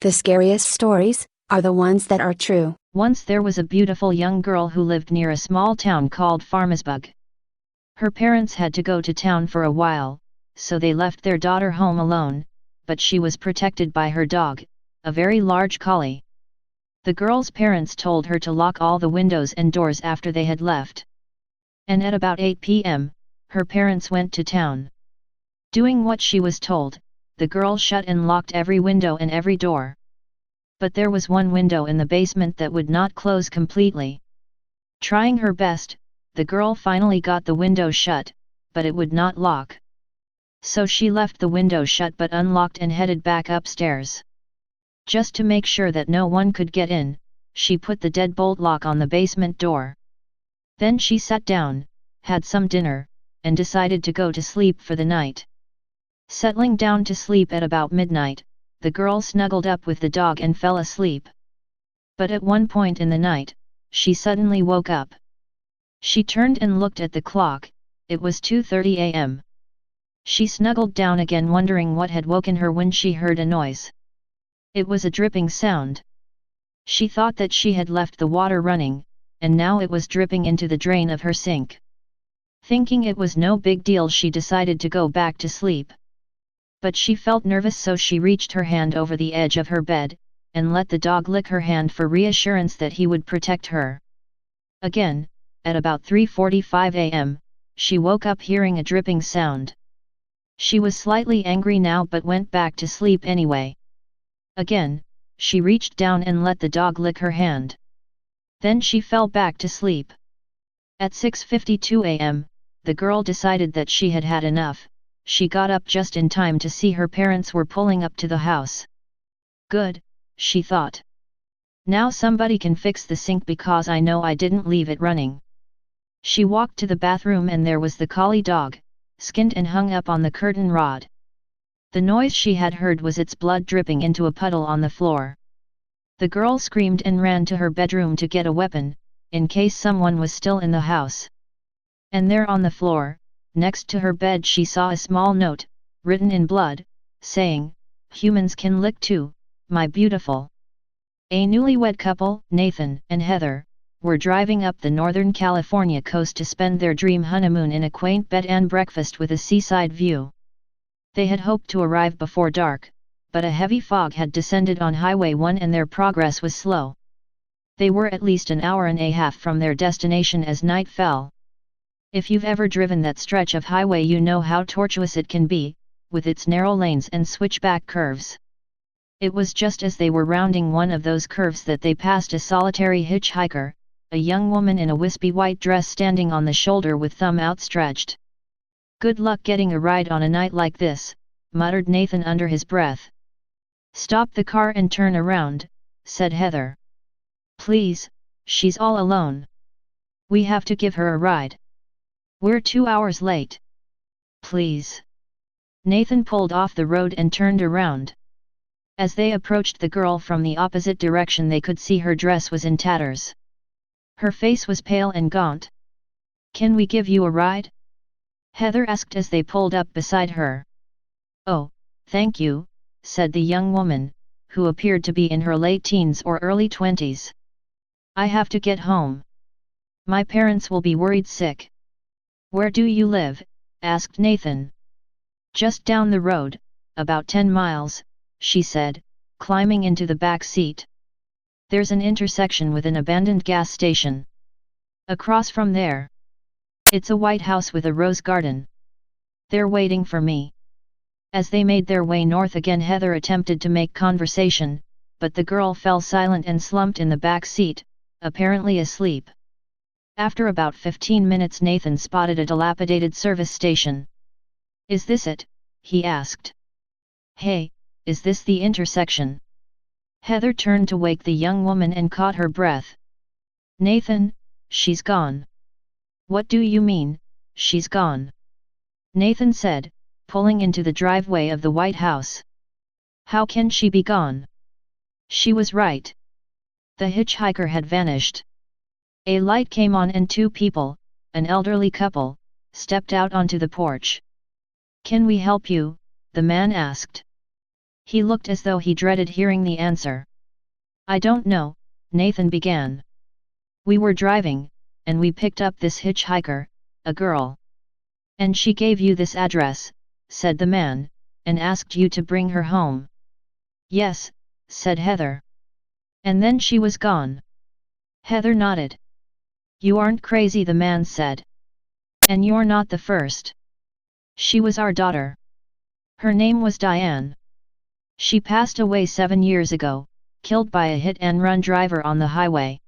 The scariest stories are the ones that are true. Once there was a beautiful young girl who lived near a small town called Farmersburg. Her parents had to go to town for a while, so they left their daughter home alone, but she was protected by her dog, a very large collie. The girl's parents told her to lock all the windows and doors after they had left. And at about 8 p.m., her parents went to town. Doing what she was told, the girl shut and locked every window and every door. But there was one window in the basement that would not close completely. Trying her best, the girl finally got the window shut, but it would not lock. So she left the window shut but unlocked and headed back upstairs. Just to make sure that no one could get in, she put the deadbolt lock on the basement door. Then she sat down, had some dinner, and decided to go to sleep for the night. Settling down to sleep at about midnight, the girl snuggled up with the dog and fell asleep. But at one point in the night, she suddenly woke up. She turned and looked at the clock. It was 2:30 a.m. She snuggled down again, wondering what had woken her when she heard a noise. It was a dripping sound. She thought that she had left the water running, and now it was dripping into the drain of her sink. Thinking it was no big deal, she decided to go back to sleep. But she felt nervous, so she reached her hand over the edge of her bed, and let the dog lick her hand for reassurance that he would protect her. Again, at about 3:45 a.m., she woke up hearing a dripping sound. She was slightly angry now but went back to sleep anyway. Again, she reached down and let the dog lick her hand. Then she fell back to sleep. At 6:52 a.m., the girl decided that she had had enough. She got up just in time to see her parents were pulling up to the house. Good, she thought. Now somebody can fix the sink because I know I didn't leave it running. She walked to the bathroom and there was the collie dog, skinned and hung up on the curtain rod. The noise she had heard was its blood dripping into a puddle on the floor. The girl screamed and ran to her bedroom to get a weapon, in case someone was still in the house. And there on the floor, next to her bed, she saw a small note, written in blood, saying, "Humans can lick too, my beautiful." A newlywed couple, Nathan and Heather, were driving up the Northern California coast to spend their dream honeymoon in a quaint bed and breakfast with a seaside view. They had hoped to arrive before dark, but a heavy fog had descended on Highway 1 and their progress was slow. They were at least an hour and a half from their destination as night fell. If you've ever driven that stretch of highway, you know how tortuous it can be, with its narrow lanes and switchback curves. It was just as they were rounding one of those curves that they passed a solitary hitchhiker, a young woman in a wispy white dress standing on the shoulder with thumb outstretched. "Good luck getting a ride on a night like this," muttered Nathan under his breath. "Stop the car and turn around," said Heather. "Please, she's all alone. We have to give her a ride. We're 2 hours late. Please." Nathan pulled off the road and turned around. As they approached the girl from the opposite direction, they could see her dress was in tatters. Her face was pale and gaunt. "Can we give you a ride?" Heather asked as they pulled up beside her. "Oh, thank you," said the young woman, who appeared to be in her late teens or early 20s. "I have to get home. My parents will be worried sick." "Where do you live?" asked Nathan. "Just down the road, about 10 miles, she said, climbing into the back seat. "There's an intersection with an abandoned gas station. Across from there. It's a white house with a rose garden. They're waiting for me." As they made their way north again, Heather attempted to make conversation, but the girl fell silent and slumped in the back seat, apparently asleep. After about 15 minutes, Nathan spotted a dilapidated service station. "Is this it?" he asked. "Hey, is this the intersection?" Heather turned to wake the young woman and caught her breath. "Nathan, she's gone." "What do you mean, she's gone?" Nathan said, pulling into the driveway of the White House. "How can she be gone?" She was right. The hitchhiker had vanished. A light came on and two people, an elderly couple, stepped out onto the porch. "Can we help you?" the man asked. He looked as though he dreaded hearing the answer. I don't know, Nathan began. We were driving, and we picked up this hitchhiker, a girl. And she gave you this address, said the man, and asked you to bring her home. Yes, said Heather. And then she was gone. Heather nodded. You aren't crazy, the man said. And you're not the first. She was our daughter. Her name was Diane. She passed away 7 years ago, killed by a hit-and-run driver on the highway.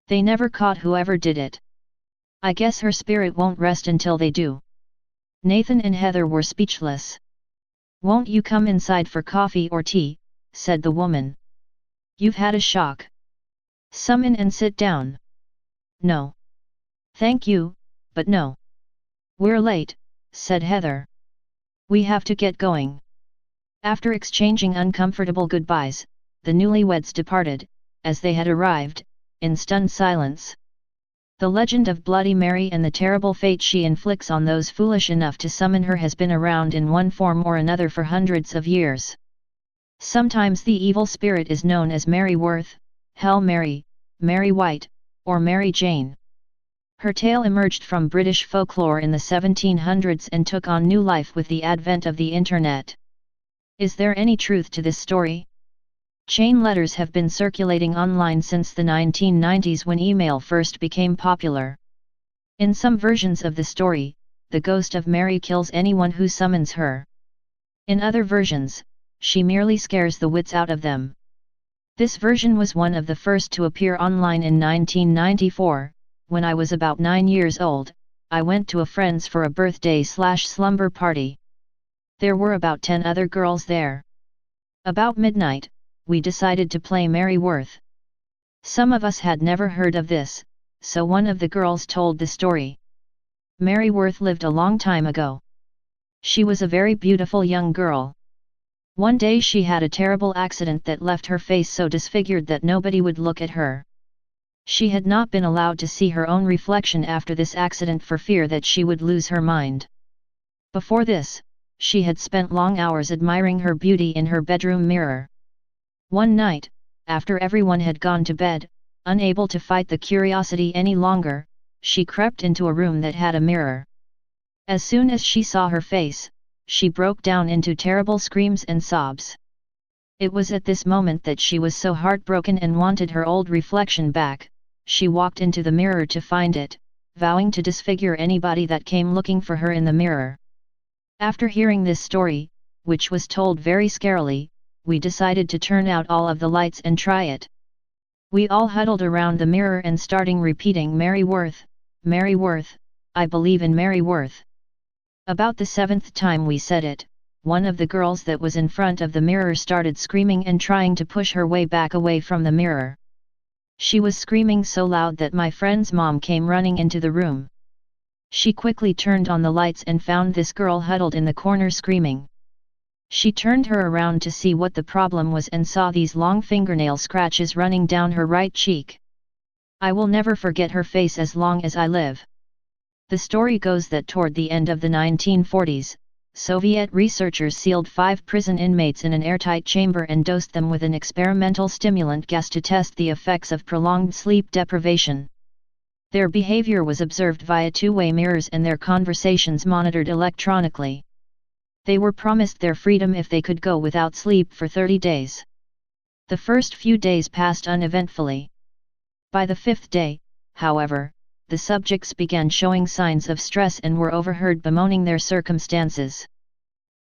They never caught whoever did it. I guess her spirit won't rest until they do. Nathan and Heather were speechless. Won't you come inside for coffee or tea, said the woman. You've had a shock. Summon and sit down. No. Thank you, but no. We're late, said Heather. We have to get going. After exchanging uncomfortable goodbyes, the newlyweds departed, as they had arrived, in stunned silence. The legend of Bloody Mary and the terrible fate she inflicts on those foolish enough to summon her has been around in one form or another for hundreds of years. Sometimes the evil spirit is known as Mary Worth, Hell Mary, Mary White, or Mary Jane. Her tale emerged from British folklore in the 1700s and took on new life with the advent of the Internet. Is there any truth to this story? Chain letters have been circulating online since the 1990s when email first became popular. In some versions of the story, the ghost of Mary kills anyone who summons her. In other versions, she merely scares the wits out of them. This version was one of the first to appear online in 1994. When I was about 9 years old, I went to a friend's for a birthday/slumber party. There were about 10 other girls there. About midnight, we decided to play Mary Worth. Some of us had never heard of this, so one of the girls told the story. Mary Worth lived a long time ago. She was a very beautiful young girl. One day she had a terrible accident that left her face so disfigured that nobody would look at her. She had not been allowed to see her own reflection after this accident for fear that she would lose her mind. Before this, she had spent long hours admiring her beauty in her bedroom mirror. One night, after everyone had gone to bed, unable to fight the curiosity any longer, she crept into a room that had a mirror. As soon as she saw her face, she broke down into terrible screams and sobs. It was at this moment that she was so heartbroken and wanted her old reflection back. She walked into the mirror to find it, vowing to disfigure anybody that came looking for her in the mirror. After hearing this story, which was told very scarily, we decided to turn out all of the lights and try it. We all huddled around the mirror and starting repeating Mary Worth, I believe in Mary Worth. About the 7th time we said it, one of the girls that was in front of the mirror started screaming and trying to push her way back away from the mirror. She was screaming so loud that my friend's mom came running into the room. She quickly turned on the lights and found this girl huddled in the corner screaming. She turned her around to see what the problem was and saw these long fingernail scratches running down her right cheek. I will never forget her face as long as I live. The story goes that toward the end of the 1940s, Soviet researchers sealed 5 prison inmates in an airtight chamber and dosed them with an experimental stimulant gas to test the effects of prolonged sleep deprivation. Their behavior was observed via two-way mirrors and their conversations monitored electronically. They were promised their freedom if they could go without sleep for 30 days. The first few days passed uneventfully. By the 5th day, however, the subjects began showing signs of stress and were overheard bemoaning their circumstances.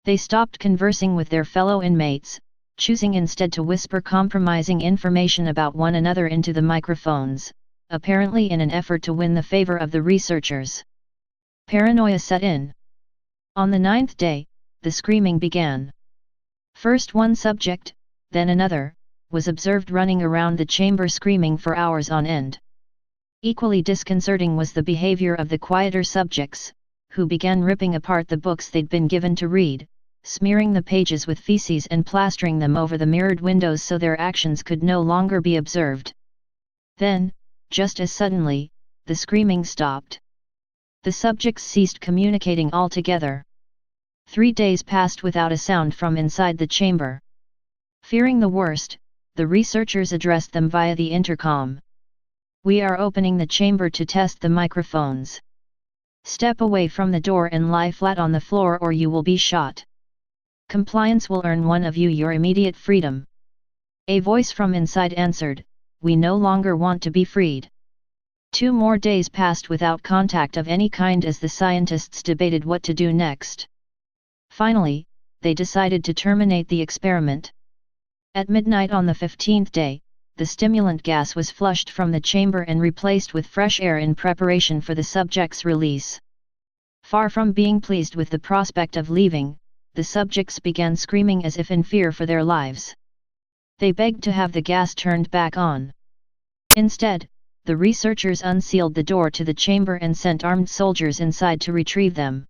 They stopped conversing with their fellow inmates, choosing instead to whisper compromising information about one another into the microphones, apparently in an effort to win the favor of the researchers. Paranoia set in. On the 9th day, the screaming began. First one subject, then another, was observed running around the chamber screaming for hours on end. Equally disconcerting was the behavior of the quieter subjects, who began ripping apart the books they'd been given to read, smearing the pages with feces and plastering them over the mirrored windows so their actions could no longer be observed. Then, just as suddenly, the screaming stopped. The subjects ceased communicating altogether. 3 days passed without a sound from inside the chamber. Fearing the worst, the researchers addressed them via the intercom. "We are opening the chamber to test the microphones. Step away from the door and lie flat on the floor or you will be shot. Compliance will earn one of you your immediate freedom." A voice from inside answered, "We no longer want to be freed." 2 more days passed without contact of any kind as the scientists debated what to do next. Finally, they decided to terminate the experiment. At midnight on the 15th day, the stimulant gas was flushed from the chamber and replaced with fresh air in preparation for the subjects' release. Far from being pleased with the prospect of leaving, the subjects began screaming as if in fear for their lives. They begged to have the gas turned back on. Instead, the researchers unsealed the door to the chamber and sent armed soldiers inside to retrieve them.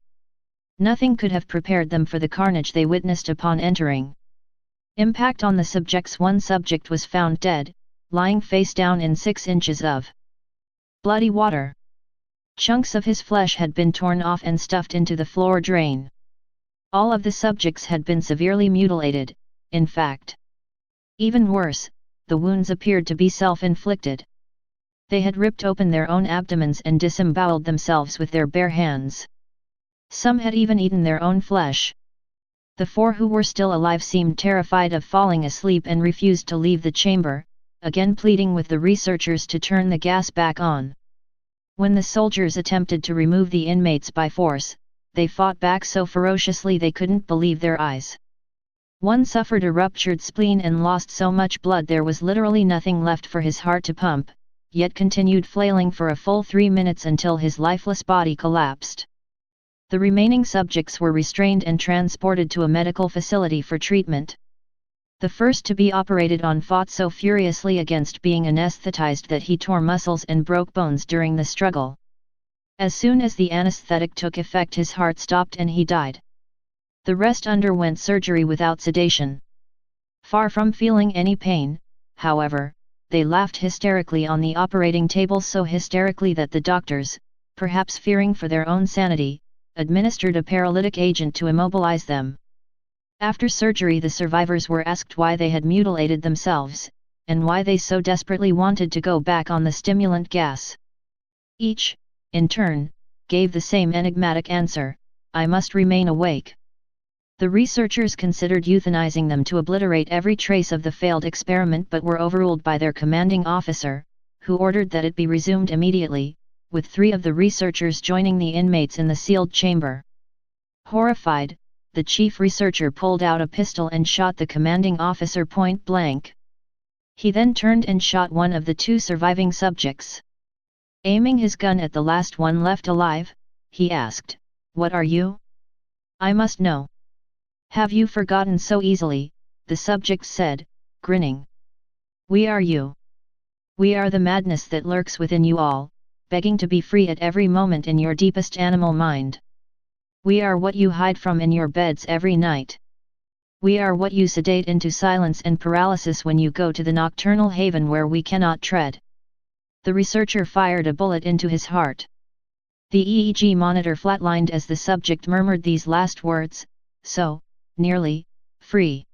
Nothing could have prepared them for the carnage they witnessed upon entering. Impact on the subjects. One subject was found dead, lying face down in 6 inches of bloody water. Chunks of his flesh had been torn off and stuffed into the floor drain. All of the subjects had been severely mutilated, in fact. Even worse, the wounds appeared to be self-inflicted. They had ripped open their own abdomens and disemboweled themselves with their bare hands. Some had even eaten their own flesh. The 4 who were still alive seemed terrified of falling asleep and refused to leave the chamber, again pleading with the researchers to turn the gas back on. When the soldiers attempted to remove the inmates by force, they fought back so ferociously they couldn't believe their eyes. One suffered a ruptured spleen and lost so much blood there was literally nothing left for his heart to pump, yet continued flailing for a full 3 minutes until his lifeless body collapsed. The remaining subjects were restrained and transported to a medical facility for treatment. The first to be operated on fought so furiously against being anesthetized that he tore muscles and broke bones during the struggle. As soon as the anesthetic took effect, his heart stopped and he died. The rest underwent surgery without sedation. Far from feeling any pain, however, they laughed hysterically on the operating table, so hysterically that the doctors, perhaps fearing for their own sanity, administered a paralytic agent to immobilize them. After surgery, the survivors were asked why they had mutilated themselves, and why they so desperately wanted to go back on the stimulant gas. Each, in turn, gave the same enigmatic answer: "I must remain awake." The researchers considered euthanizing them to obliterate every trace of the failed experiment, but were overruled by their commanding officer, who ordered that it be resumed immediately, with 3 of the researchers joining the inmates in the sealed chamber. Horrified, the chief researcher pulled out a pistol and shot the commanding officer point blank. He then turned and shot one of the 2 surviving subjects. Aiming his gun at the last one left alive, he asked, "What are you? I must know." "Have you forgotten so easily?" the subject said, grinning. "We are you. We are the madness that lurks within you all, begging to be free at every moment in your deepest animal mind. We are what you hide from in your beds every night. We are what you sedate into silence and paralysis when you go to the nocturnal haven where we cannot tread." The researcher fired a bullet into his heart. The EEG monitor flatlined as the subject murmured these last words, "So, nearly, free."